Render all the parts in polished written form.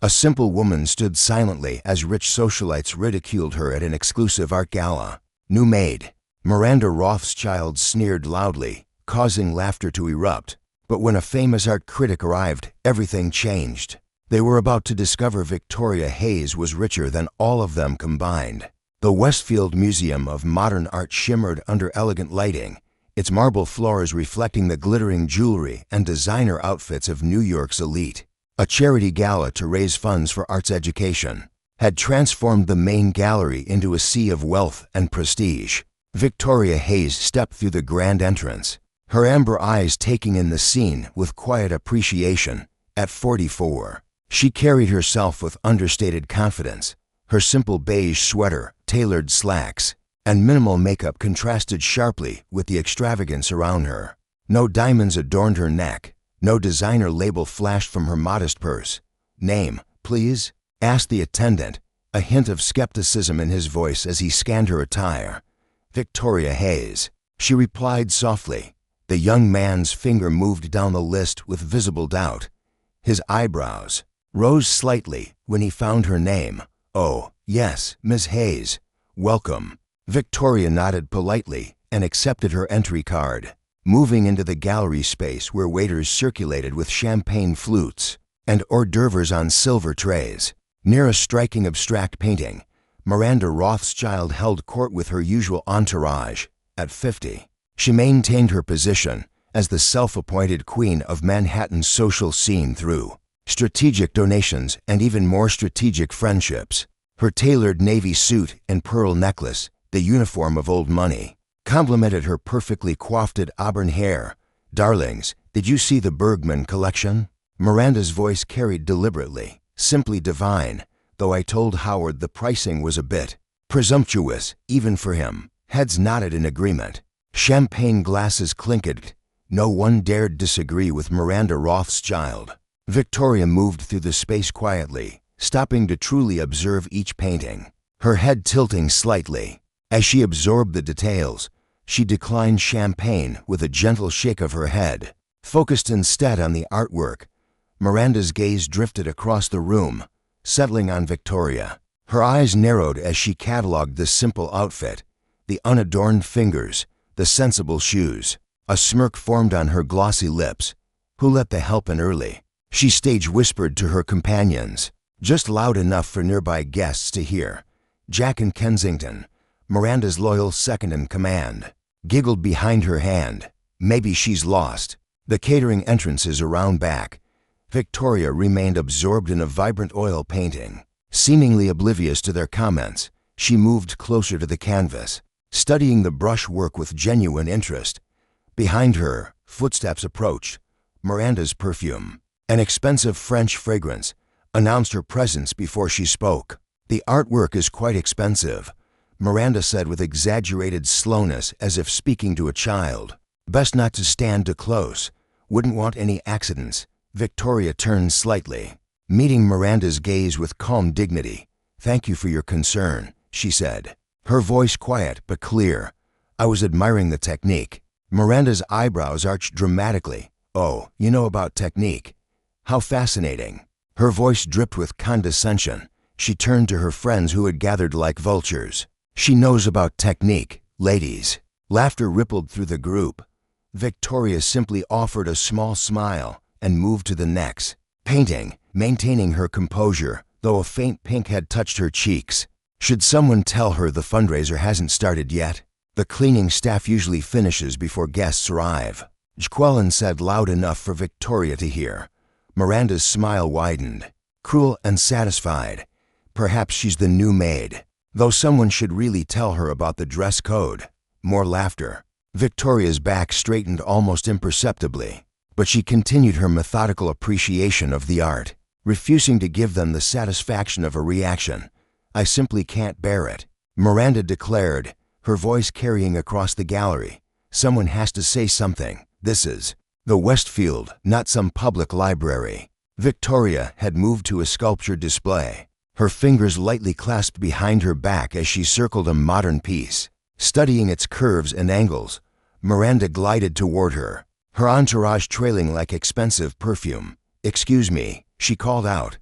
A simple woman stood silently as rich socialites ridiculed her at an exclusive art gala. New maid. Miranda Rothschild sneered loudly, causing laughter to erupt. But when a famous art critic arrived, everything changed. They were about to discover Victoria Hayes was richer than all of them combined. The Westfield Museum of Modern Art shimmered under elegant lighting, its marble floors reflecting the glittering jewelry and designer outfits of New York's elite. A charity gala to raise funds for arts education had transformed the main gallery into a sea of wealth and prestige. Victoria Hayes stepped through the grand entrance, her amber eyes taking in the scene with quiet appreciation. At 44, she carried herself with understated confidence. Her simple beige sweater, tailored slacks, and minimal makeup contrasted sharply with the extravagance around her. No diamonds adorned her neck. No designer label flashed from her modest purse. "Name, please?" asked the attendant, a hint of skepticism in his voice as he scanned her attire. "Victoria Hayes," she replied softly. The young man's finger moved down the list with visible doubt. His eyebrows rose slightly when he found her name. "Oh, yes, Miss Hayes. Welcome." Victoria nodded politely and accepted her entry card, moving into the gallery space where waiters circulated with champagne flutes and hors d'oeuvres on silver trays. Near a striking abstract painting, Miranda Rothschild held court with her usual entourage. At 50, she maintained her position as the self-appointed queen of Manhattan's social scene through strategic donations and even more strategic friendships. Her tailored navy suit and pearl necklace, the uniform of old money, complemented her perfectly coiffed auburn hair. "Darlings, did you see the Bergman collection?" Miranda's voice carried deliberately. "Simply divine, though I told Howard the pricing was a bit presumptuous, even for him." Heads nodded in agreement. Champagne glasses clinked. No one dared disagree with Miranda Rothschild. Victoria moved through the space quietly, stopping to truly observe each painting, her head tilting slightly. As she absorbed the details, she declined champagne with a gentle shake of her head. Focused instead on the artwork, Miranda's gaze drifted across the room, settling on Victoria. Her eyes narrowed as she cataloged the simple outfit, the unadorned fingers, the sensible shoes. A smirk formed on her glossy lips. Who let the help in early? She stage whispered to her companions, just loud enough for nearby guests to hear. Jack and Kensington, Miranda's loyal second-in-command, giggled behind her hand. Maybe she's lost. The catering entrances around back. Victoria remained absorbed in a vibrant oil painting. Seemingly oblivious to their comments, she moved closer to the canvas, studying the brushwork with genuine interest. Behind her, footsteps approached. Miranda's perfume, an expensive French fragrance, announced her presence before she spoke. "The artwork is quite expensive," Miranda said with exaggerated slowness as if speaking to a child. "Best not to stand too close. Wouldn't want any accidents." Victoria turned slightly, meeting Miranda's gaze with calm dignity. "Thank you for your concern," she said, her voice quiet but clear. "I was admiring the technique." Miranda's eyebrows arched dramatically. "Oh, you know about technique? How fascinating." Her voice dripped with condescension. She turned to her friends who had gathered like vultures. "She knows about technique, ladies." Laughter rippled through the group. Victoria simply offered a small smile and moved to the next painting, maintaining her composure, though a faint pink had touched her cheeks. Should someone tell her the fundraiser hasn't started yet? The cleaning staff usually finishes before guests arrive, Jacqueline said loud enough for Victoria to hear. Miranda's smile widened, cruel and satisfied. Perhaps she's the new maid, though someone should really tell her about the dress code. More laughter. Victoria's back straightened almost imperceptibly, but she continued her methodical appreciation of the art, refusing to give them the satisfaction of a reaction. "I simply can't bear it," Miranda declared, her voice carrying across the gallery. "Someone has to say something. This is the Westfield, not some public library." Victoria had moved to a sculpture display, her fingers lightly clasped behind her back as she circled a modern piece. Studying its curves and angles, Miranda glided toward her, her entourage trailing like expensive perfume. "Excuse me," she called out.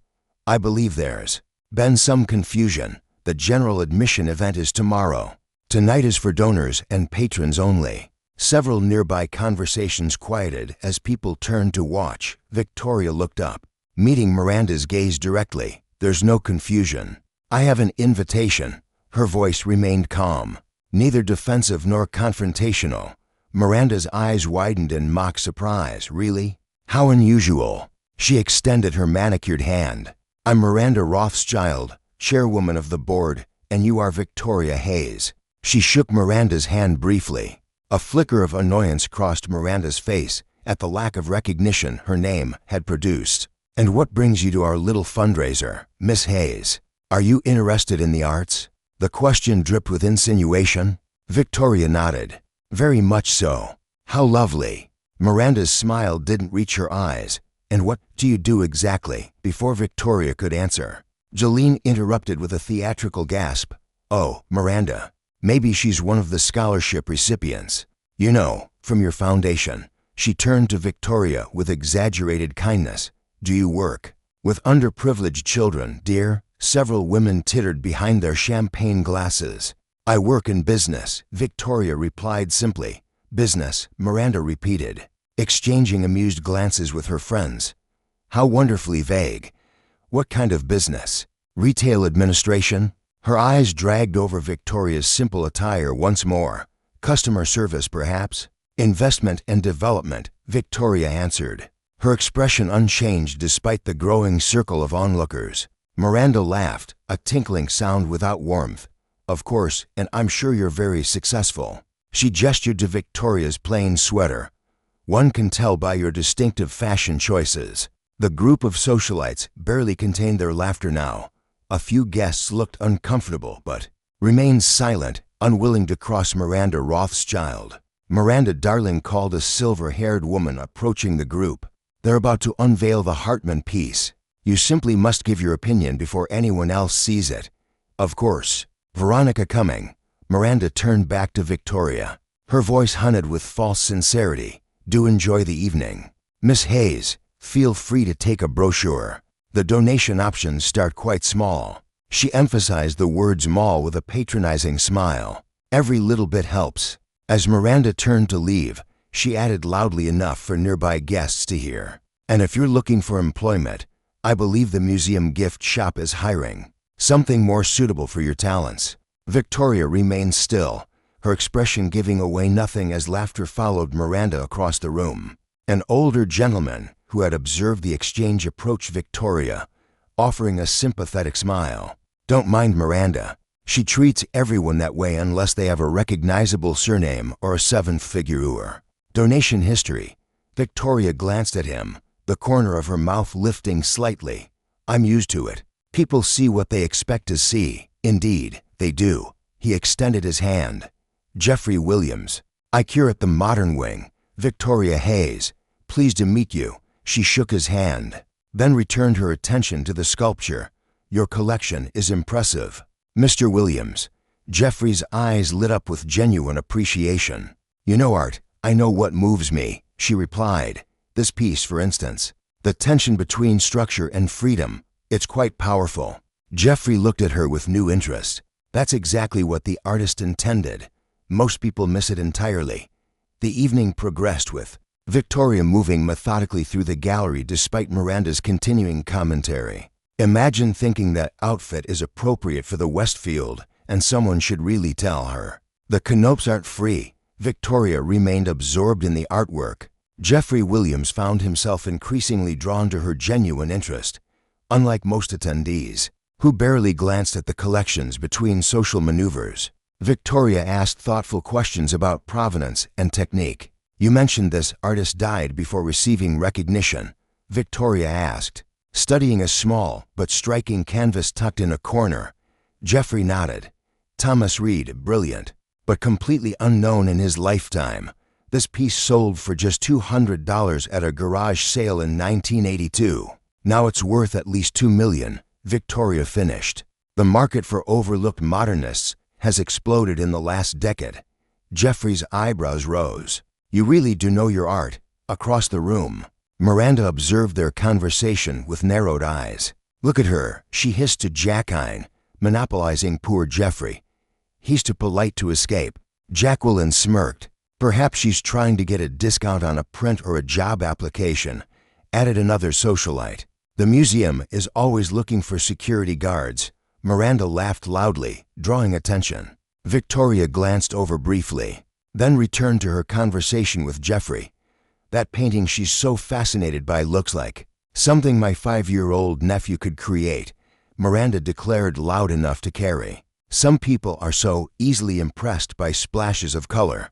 I believe there's been some confusion. The general admission event is tomorrow. Tonight is for donors and patrons only. Several nearby conversations quieted as people turned to watch. Victoria looked up, meeting Miranda's gaze directly. There's no confusion. I have an invitation. Her voice remained calm, neither defensive nor confrontational. Miranda's eyes widened in mock surprise. Really? How unusual. She extended her manicured hand. I'm Miranda Rothschild, chairwoman of the board, and you are Victoria Hayes. She shook Miranda's hand briefly. A flicker of annoyance crossed Miranda's face at the lack of recognition her name had produced. And what brings you to our little fundraiser, Miss Hayes? Are you interested in the arts? The question dripped with insinuation. Victoria nodded. Very much so. How lovely. Miranda's smile didn't reach her eyes. And what do you do exactly? Before Victoria could answer, Jolene interrupted with a theatrical gasp. Oh, Miranda. Maybe she's one of the scholarship recipients. You know, from your foundation. She turned to Victoria with exaggerated kindness. Do you work with underprivileged children, dear? Several women tittered behind their champagne glasses. I work in business, Victoria replied simply. Business, Miranda repeated, exchanging amused glances with her friends. How wonderfully vague. What kind of business? Retail administration? Her eyes dragged over Victoria's simple attire once more. Customer service, perhaps? Investment and development, Victoria answered, her expression unchanged despite the growing circle of onlookers. Miranda laughed, a tinkling sound without warmth. Of course, and I'm sure you're very successful. She gestured to Victoria's plain sweater. One can tell by your distinctive fashion choices. The group of socialites barely contained their laughter now. A few guests looked uncomfortable but remained silent, unwilling to cross Miranda Rothschild. Miranda Darling called a silver-haired woman approaching the group. They're about to unveil the Hartman piece. You simply must give your opinion before anyone else sees it. Of course. Veronica coming. Miranda turned back to Victoria. Her voice hunted with false sincerity. Do enjoy the evening. Miss Hayes, feel free to take a brochure. The donation options start quite small. She emphasized the word small with a patronizing smile. Every little bit helps. As Miranda turned to leave, she added loudly enough for nearby guests to hear. And if you're looking for employment, I believe the museum gift shop is hiring. Something more suitable for your talents. Victoria remained still, her expression giving away nothing as laughter followed Miranda across the room. An older gentleman who had observed the exchange approached Victoria, offering a sympathetic smile. Don't mind Miranda. She treats everyone that way unless they have a recognizable surname or a seventh-figure. Donation history. Victoria glanced at him, the corner of her mouth lifting slightly. I'm used to it. People see what they expect to see. Indeed, they do. He extended his hand. Jeffrey Williams. I curate the modern wing. Victoria Hayes. Pleased to meet you. She shook his hand, then returned her attention to the sculpture. Your collection is impressive. Mr. Williams. Jeffrey's eyes lit up with genuine appreciation. You know art, I know what moves me, she replied. This piece, for instance. The tension between structure and freedom. It's quite powerful. Jeffrey looked at her with new interest. That's exactly what the artist intended. Most people miss it entirely. The evening progressed with Victoria moving methodically through the gallery despite Miranda's continuing commentary. Imagine thinking that outfit is appropriate for the Westfield and someone should really tell her. The canopes aren't free. Victoria remained absorbed in the artwork. Jeffrey Williams found himself increasingly drawn to her genuine interest. Unlike most attendees, who barely glanced at the collections between social maneuvers, Victoria asked thoughtful questions about provenance and technique. You mentioned this artist died before receiving recognition, Victoria asked, studying a small but striking canvas tucked in a corner. Jeffrey nodded. Thomas Reed, brilliant, but completely unknown in his lifetime. This piece sold for just $200 at a garage sale in 1982. Now it's worth at least $2 million, Victoria finished. The market for overlooked modernists has exploded in the last decade. Jeffrey's eyebrows rose. You really do know your art. Across the room, Miranda observed their conversation with narrowed eyes. Look at her, she hissed to Jacqueline, monopolizing poor Jeffrey. He's too polite to escape. Jacqueline smirked. Perhaps she's trying to get a discount on a print or a job application, added another socialite. The museum is always looking for security guards. Miranda laughed loudly, drawing attention. Victoria glanced over briefly, then returned to her conversation with Jeffrey. That painting she's so fascinated by looks like something my 5-year-old nephew could create, Miranda declared loud enough to carry. Some people are so easily impressed by splashes of color.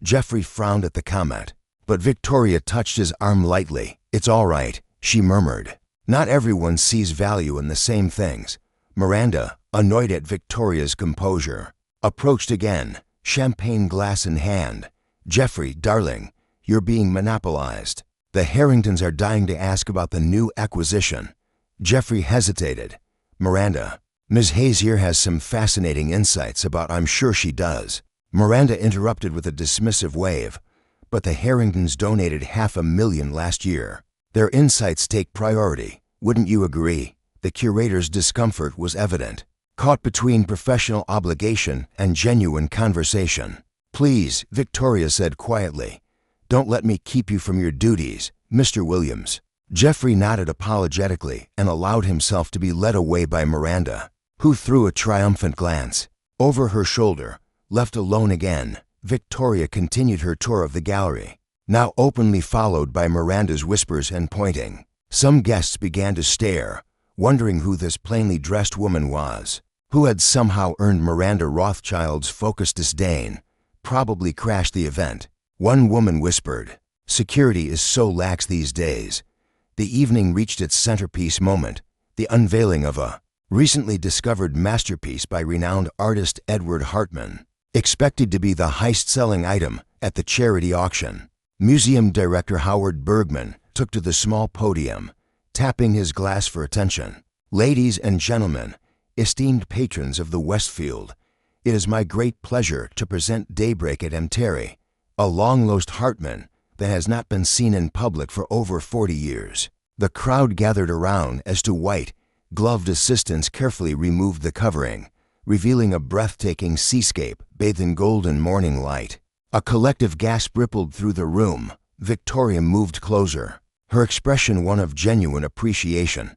Jeffrey frowned at the comment, but Victoria touched his arm lightly. It's all right, she murmured. Not everyone sees value in the same things. Miranda, annoyed at Victoria's composure, approached again, champagne glass in hand. Jeffrey, darling, you're being monopolized. The Harringtons are dying to ask about the new acquisition. Jeffrey hesitated. Miranda, Ms. Hayes here has some fascinating insights about I'm sure she does. Miranda interrupted with a dismissive wave. But the Harringtons donated $500,000 last year. Their insights take priority. Wouldn't you agree? The curator's discomfort was evident, caught between professional obligation and genuine conversation. Please, Victoria said quietly. Don't let me keep you from your duties, Mr. Williams. Jeffrey nodded apologetically and allowed himself to be led away by Miranda, who threw a triumphant glance. Over her shoulder, left alone again, Victoria continued her tour of the gallery, now openly followed by Miranda's whispers and pointing. Some guests began to stare, wondering who this plainly dressed woman was, who had somehow earned Miranda Rothschild's focused disdain, probably crashed the event. One woman whispered, "Security is so lax these days." The evening reached its centerpiece moment, the unveiling of a recently discovered masterpiece by renowned artist Edward Hartman, expected to be the highest-selling item at the charity auction. Museum director Howard Bergman took to the small podium, tapping his glass for attention. Ladies and gentlemen, esteemed patrons of the Westfield, it is my great pleasure to present Daybreak at M. Terry, a long-lost Hartman that has not been seen in public for over 40 years. The crowd gathered around as two white-gloved assistants carefully removed the covering, revealing a breathtaking seascape bathed in golden morning light. A collective gasp rippled through the room. Victoria moved closer, her expression one of genuine appreciation.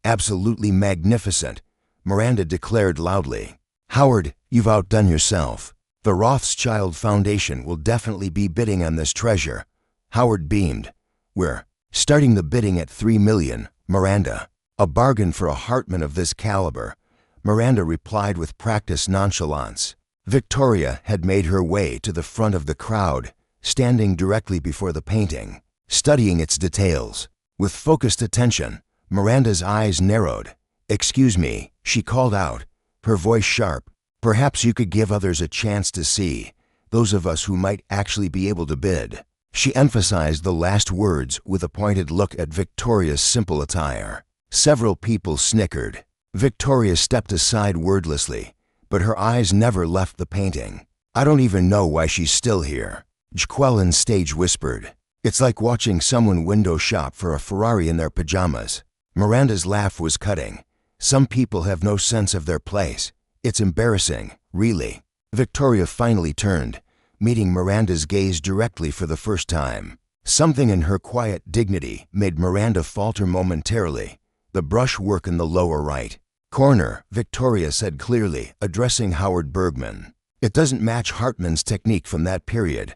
Absolutely magnificent, Miranda declared loudly. Howard, you've outdone yourself. The Rothschild Foundation will definitely be bidding on this treasure. Howard beamed. We're starting the bidding at $3 million, Miranda. A bargain for a Hartman of this caliber, Miranda replied with practiced nonchalance. Victoria had made her way to the front of the crowd, standing directly before the painting, studying its details. With focused attention, Miranda's eyes narrowed. "Excuse me," she called out, her voice sharp. "Perhaps you could give others a chance to see, those of us who might actually be able to bid." She emphasized the last words with a pointed look at Victoria's simple attire. Several people snickered. Victoria stepped aside wordlessly, but her eyes never left the painting. "I don't even know why she's still here," Jacqueline stage whispered. "It's like watching someone window shop for a Ferrari in their pajamas." Miranda's laugh was cutting. "Some people have no sense of their place. It's embarrassing, really." Victoria finally turned, meeting Miranda's gaze directly for the first time. Something in her quiet dignity made Miranda falter momentarily. The brushwork in the lower right corner, Victoria said clearly, addressing Howard Bergman. "It doesn't match Hartman's technique from that period."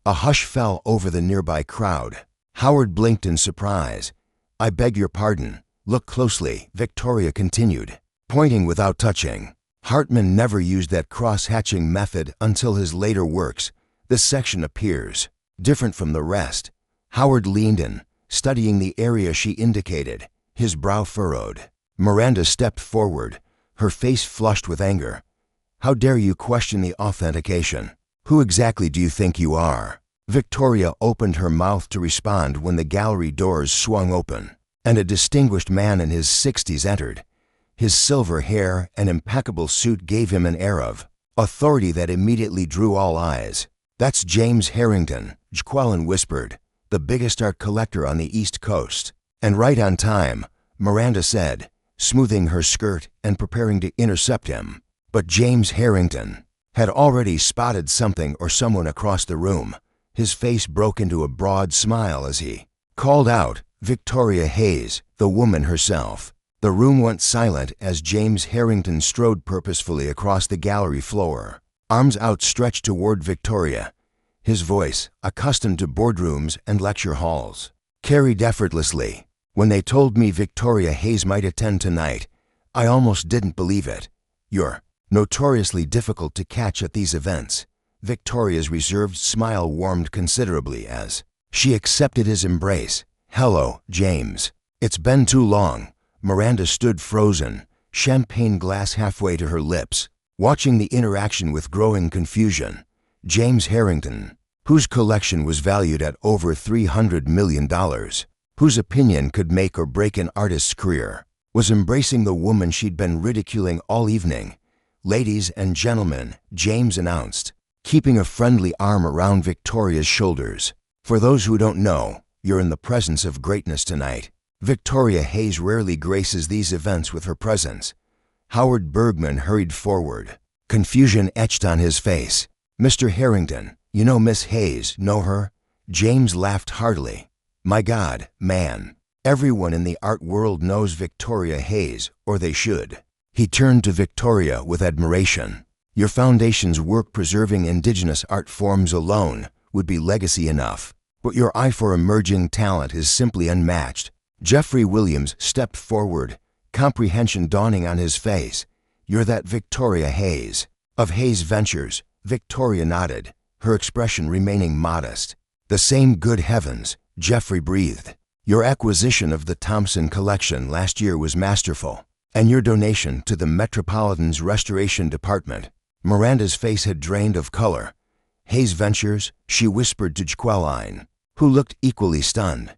A hush fell over the nearby crowd. Howard blinked in surprise. "I beg your pardon. Look closely," Victoria continued, pointing without touching. "Hartman never used that cross-hatching method until his later works. This section appears different from the rest." Howard leaned in, studying the area she indicated, his brow furrowed. Miranda stepped forward, her face flushed with anger. "How dare you question the authentication? Who exactly do you think you are?" Victoria opened her mouth to respond when the gallery doors swung open, and a distinguished man in his 60s entered. His silver hair and impeccable suit gave him an air of authority that immediately drew all eyes. "That's James Harrington," Jacqueline whispered, "the biggest art collector on the East Coast." "And right on time," Miranda said. smoothing her skirt and preparing to intercept him. But James Harrington had already spotted something or someone across the room. His face broke into a broad smile as he called out, "Victoria Hayes, the woman herself." The room went silent as James Harrington strode purposefully across the gallery floor, arms outstretched toward Victoria. His voice, accustomed to boardrooms and lecture halls, carried effortlessly. "When they told me Victoria Hayes might attend tonight, I almost didn't believe it. You're notoriously difficult to catch at these events." Victoria's reserved smile warmed considerably as she accepted his embrace. "Hello, James. It's been too long." Miranda stood frozen, champagne glass halfway to her lips, watching the interaction with growing confusion. James Harrington, whose collection was valued at over $300 million, whose opinion could make or break an artist's career, was embracing the woman she'd been ridiculing all evening. "Ladies and gentlemen," James announced, keeping a friendly arm around Victoria's shoulders. "For those who don't know, you're in the presence of greatness tonight. Victoria Hayes rarely graces these events with her presence." Howard Bergman hurried forward, confusion etched on his face. "Mr. Harrington, you know Miss Hayes, know her?" James laughed heartily. "My God, man. Everyone in the art world knows Victoria Hayes, or they should." He turned to Victoria with admiration. "Your foundation's work preserving indigenous art forms alone would be legacy enough, but your eye for emerging talent is simply unmatched." Jeffrey Williams stepped forward, comprehension dawning on his face. "You're that Victoria Hayes of Hayes Ventures." Victoria nodded, her expression remaining modest. "The same, good heavens," Jeffrey breathed. "Your acquisition of the Thompson collection last year was masterful, and your donation to the Metropolitan's Restoration Department." Miranda's face had drained of color. "Hayes Ventures," she whispered to Jacqueline, who looked equally stunned.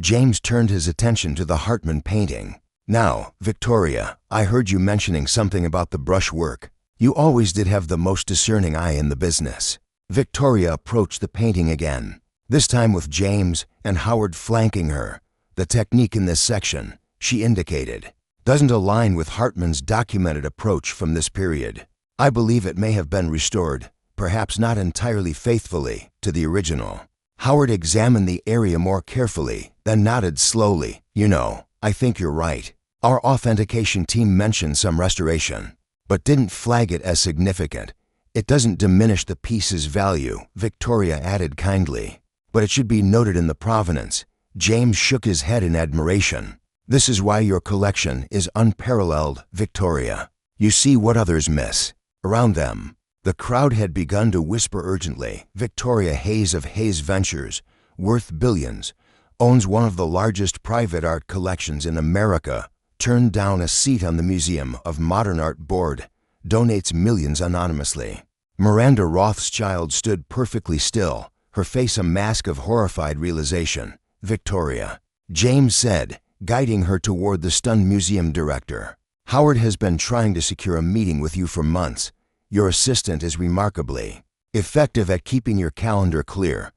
James turned his attention to the Hartman painting. "Now, Victoria, I heard you mentioning something about the brushwork. You always did have the most discerning eye in the business." Victoria approached the painting again, this time with James and Howard flanking her. "The technique in this section," she indicated, "doesn't align with Hartman's documented approach from this period. I believe it may have been restored, perhaps not entirely faithfully, to the original." Howard examined the area more carefully, then nodded slowly. "You know, I think you're right. Our authentication team mentioned some restoration, but didn't flag it as significant. It doesn't diminish the piece's value," Victoria added kindly, "but it should be noted in the provenance." James shook his head in admiration. "This is why your collection is unparalleled, Victoria. You see what others miss." Around them, the crowd had begun to whisper urgently. "Victoria Hayes of Hayes Ventures, worth billions, owns one of the largest private art collections in America, turned down a seat on the Museum of Modern Art board, donates millions anonymously." Miranda Rothschild stood perfectly still, her face a mask of horrified realization. "Victoria," James said, guiding her toward the stunned museum director, "Howard has been trying to secure a meeting with you for months. Your assistant is remarkably effective at keeping your calendar clear."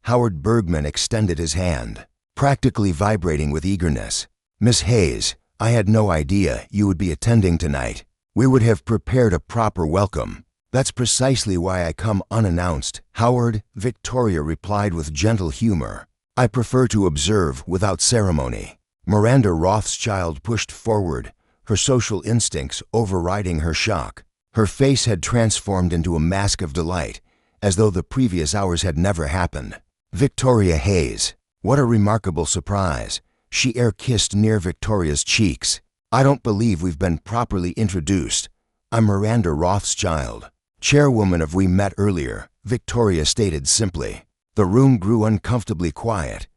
Howard Bergman extended his hand, practically vibrating with eagerness. "Miss Hayes, I had no idea you would be attending tonight. We would have prepared a proper welcome. That's precisely why I come unannounced." "Howard," Victoria replied with gentle humor, "I prefer to observe without ceremony." Miranda Rothschild pushed forward, her social instincts overriding her shock. Her face had transformed into a mask of delight, as though the previous hours had never happened. "Victoria Hayes, what a remarkable surprise." She air-kissed near Victoria's cheeks. "I don't believe we've been properly introduced. I'm Miranda Rothschild, chairwoman of We Met Earlier," Victoria stated simply. The room grew uncomfortably quiet.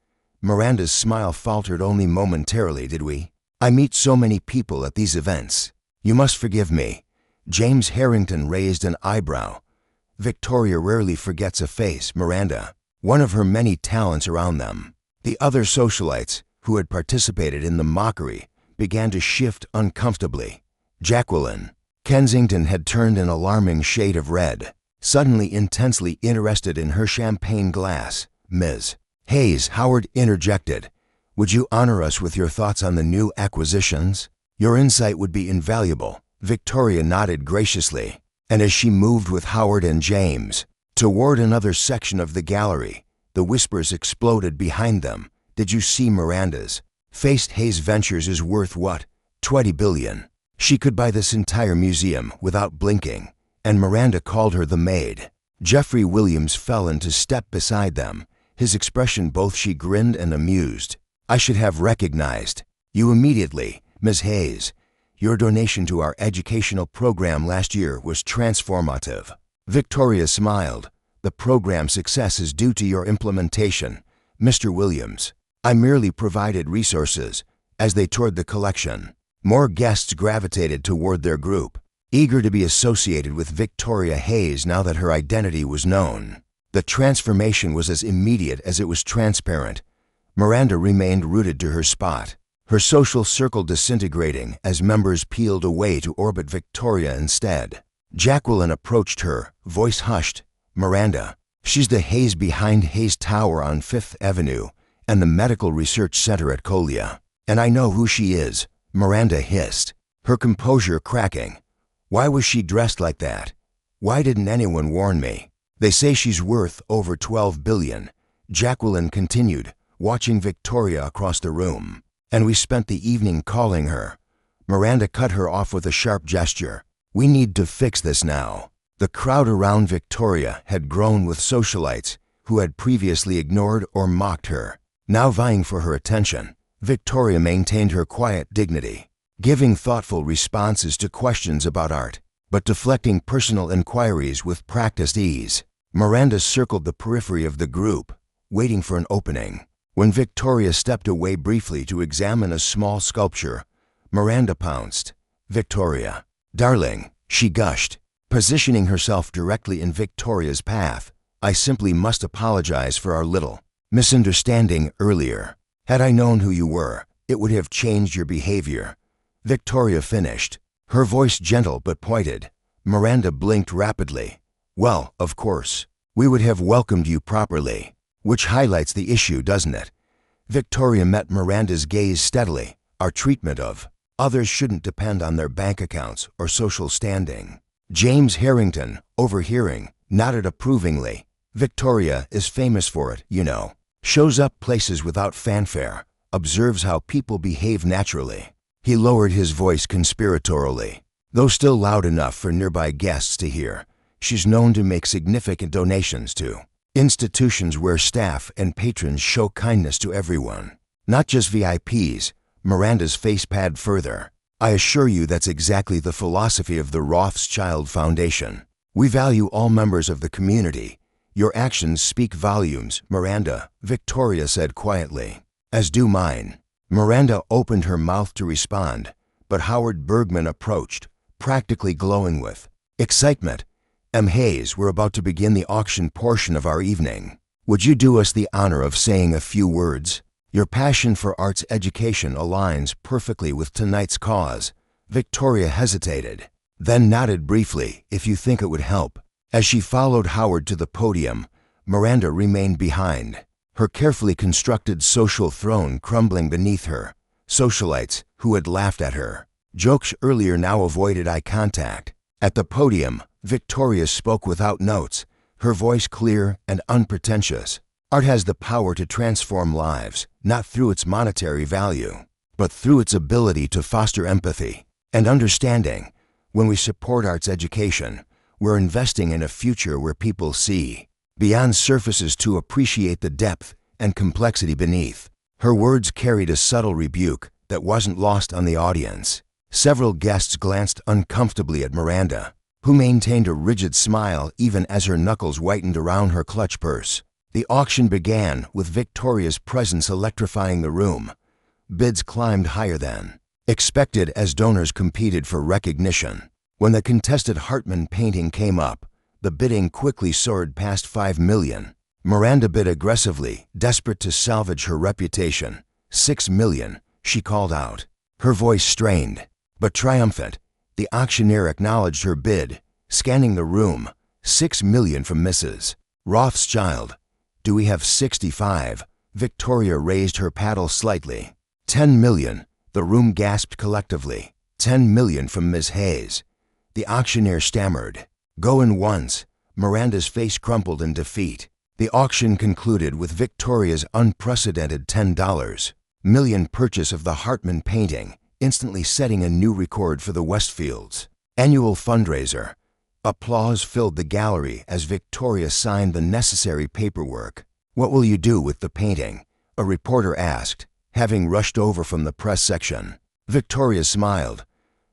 Miranda's smile faltered only momentarily. "Did we? I meet so many people at these events. You must forgive me." James Harrington raised an eyebrow. "Victoria rarely forgets a face, Miranda. One of her many talents around them." The other socialites, who had participated in the mockery, began to shift uncomfortably. Jacqueline Kensington had turned an alarming shade of red, suddenly intensely interested in her champagne glass. "Ms. Hayes," Howard interjected, "would you honor us with your thoughts on the new acquisitions?" Your insight would be invaluable. Victoria nodded graciously, and as she moved with Howard and James toward another section of the gallery, the whispers exploded behind them. Did you see Miranda's? Faced Hayes Ventures is worth what? 20 billion. She could buy this entire museum without blinking, and Miranda called her the maid. Jeffrey Williams fell into step beside them, his expression both chagrined and amused. I should have recognized you immediately, Ms. Hayes. Your donation to our educational program last year was transformative. Victoria smiled. The program's success is due to your implementation, Mr. Williams. I merely provided resources. As they toured the collection, more guests gravitated toward their group, eager to be associated with Victoria Hayes now that her identity was known. The transformation was as immediate as it was transparent. Miranda remained rooted to her spot, her social circle disintegrating as members peeled away to orbit Victoria instead. Jacqueline approached her, voice hushed. Miranda, she's the Hayes behind Hayes Tower on 5th Avenue and the Medical Research Center at Colia. And I know who she is, Miranda hissed, her composure cracking. Why was she dressed like that? Why didn't anyone warn me? They say she's worth over 12 billion, Jacqueline continued, watching Victoria across the room. And we spent the evening calling her. Miranda cut her off with a sharp gesture. We need to fix this now. The crowd around Victoria had grown with socialites who had previously ignored or mocked her. Now vying for her attention, Victoria maintained her quiet dignity, giving thoughtful responses to questions about art, but deflecting personal inquiries with practiced ease. Miranda circled the periphery of the group, waiting for an opening. When Victoria stepped away briefly to examine a small sculpture, Miranda pounced. Victoria, darling, she gushed, positioning herself directly in Victoria's path. I simply must apologize for our little misunderstanding earlier. Had I known who you were, it would have changed your behavior. Victoria finished, her voice gentle but pointed. Miranda blinked rapidly. Well, of course, we would have welcomed you properly. Which highlights the issue, doesn't it? Victoria met Miranda's gaze steadily. Our treatment of others shouldn't depend on their bank accounts or social standing. James Harrington, overhearing, nodded approvingly. Victoria is famous for it, you know. Shows up places without fanfare, observes how people behave naturally. He lowered his voice conspiratorially, though still loud enough for nearby guests to hear. She's known to make significant donations to institutions where staff and patrons show kindness to everyone, not just VIPs. Miranda's face pad further. I assure you that's exactly the philosophy of the Rothschild Foundation. We value all members of the community. Your actions speak volumes, Miranda, Victoria said quietly. As do mine. Miranda opened her mouth to respond, but Howard Bergman approached, practically glowing with excitement. M. Hayes, we're about to begin the auction portion of our evening. Would you do us the honor of saying a few words? Your passion for arts education aligns perfectly with tonight's cause. Victoria hesitated, then nodded briefly, if you think it would help. As she followed Howard to the podium, Miranda remained behind, her carefully constructed social throne crumbling beneath her. Socialites who had laughed at her jokes earlier now avoided eye contact. At the podium, Victoria spoke without notes, her voice clear and unpretentious. Art has the power to transform lives, not through its monetary value, but through its ability to foster empathy and understanding. When we support arts education, we're investing in a future where people see beyond surfaces to appreciate the depth and complexity beneath. Her words carried a subtle rebuke that wasn't lost on the audience. Several guests glanced uncomfortably at Miranda, who maintained a rigid smile even as her knuckles whitened around her clutch purse. The auction began with Victoria's presence electrifying the room. Bids climbed higher than expected as donors competed for recognition. When the contested Hartman painting came up, the bidding quickly soared past 5 million. Miranda bid aggressively, desperate to salvage her reputation. 6 million, she called out, her voice strained, but triumphant. The auctioneer acknowledged her bid, scanning the room. 6 million from Mrs. Rothschild. Do we have 65? Victoria raised her paddle slightly. 10 million. The room gasped collectively. 10 million from Ms. Hayes. The auctioneer stammered. Going once. Miranda's face crumpled in defeat. The auction concluded with Victoria's unprecedented $10 million purchase of the Hartman painting, instantly setting a new record for the Westfields' annual fundraiser. Applause filled the gallery as Victoria signed the necessary paperwork. "What will you do with the painting?" a reporter asked, having rushed over from the press section. Victoria smiled.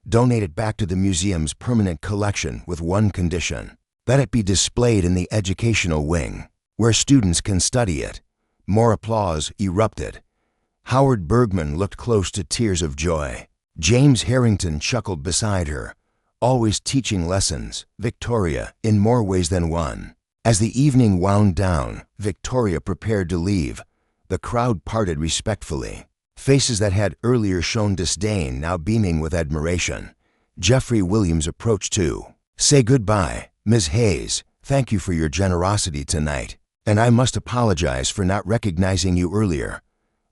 "Donate it back to the museum's permanent collection with one condition: that it be displayed in the educational wing, where students can study it." More applause erupted. Howard Bergman looked close to tears of joy. James Harrington chuckled beside her. "Always teaching lessons, Victoria, in more ways than one." As the evening wound down, Victoria prepared to leave. The crowd parted respectfully. Faces that had earlier shown disdain now beaming with admiration. Jeffrey Williams approached to say goodbye. "Ms. Hayes, thank you for your generosity tonight, and I must apologize for not recognizing you earlier."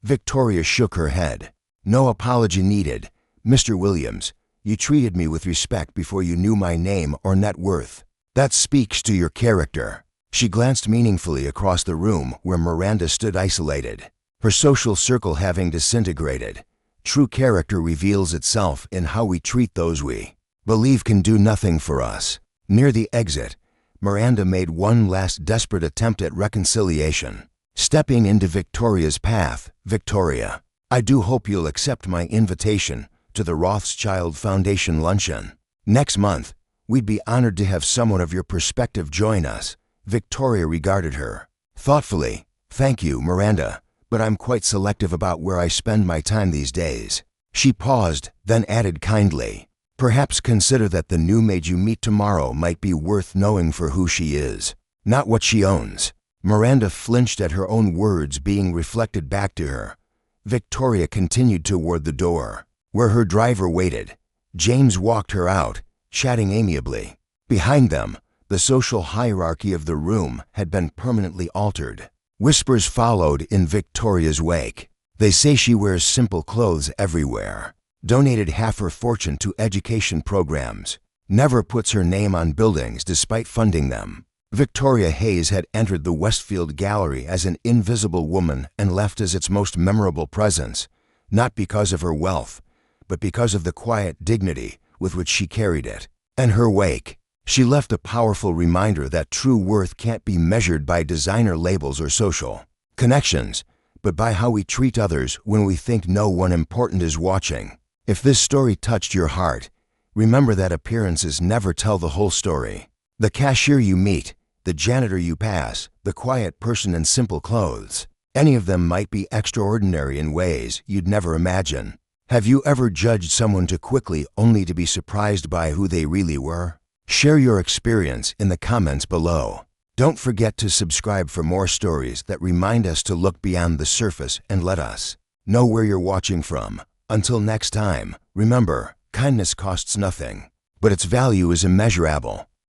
Victoria shook her head. "No apology needed. Mr. Williams, you treated me with respect before you knew my name or net worth. That speaks to your character." She glanced meaningfully across the room where Miranda stood isolated, her social circle having disintegrated. True character reveals itself in how we treat those we believe can do nothing for us. Near the exit, Miranda made one last desperate attempt at reconciliation. Stepping into Victoria's path, "Victoria, I do hope you'll accept my invitation to the Rothschild Foundation luncheon. Next month, we'd be honored to have someone of your perspective join us." Victoria regarded her thoughtfully. "Thank you, Miranda, but I'm quite selective about where I spend my time these days." She paused, then added kindly, "Perhaps consider that the new maid you meet tomorrow might be worth knowing for who she is, not what she owns." Miranda flinched at her own words being reflected back to her. Victoria continued toward the door, where her driver waited. James walked her out, chatting amiably. Behind them, the social hierarchy of the room had been permanently altered. Whispers followed in Victoria's wake. "They say she wears simple clothes everywhere. Donated half her fortune to education programs. Never puts her name on buildings despite funding them." Victoria Hayes had entered the Westfield Gallery as an invisible woman and left as its most memorable presence, not because of her wealth, but because of the quiet dignity with which she carried it. In her wake, she left a powerful reminder that true worth can't be measured by designer labels or social connections, but by how we treat others when we think no one important is watching. If this story touched your heart, remember that appearances never tell the whole story. The cashier you meet, the janitor you pass, the quiet person in simple clothes, any of them might be extraordinary in ways you'd never imagine. Have you ever judged someone too quickly only to be surprised by who they really were? Share your experience in the comments below. Don't forget to subscribe for more stories that remind us to look beyond the surface and let us know where you're watching from. Until next time, remember, kindness costs nothing, but its value is immeasurable.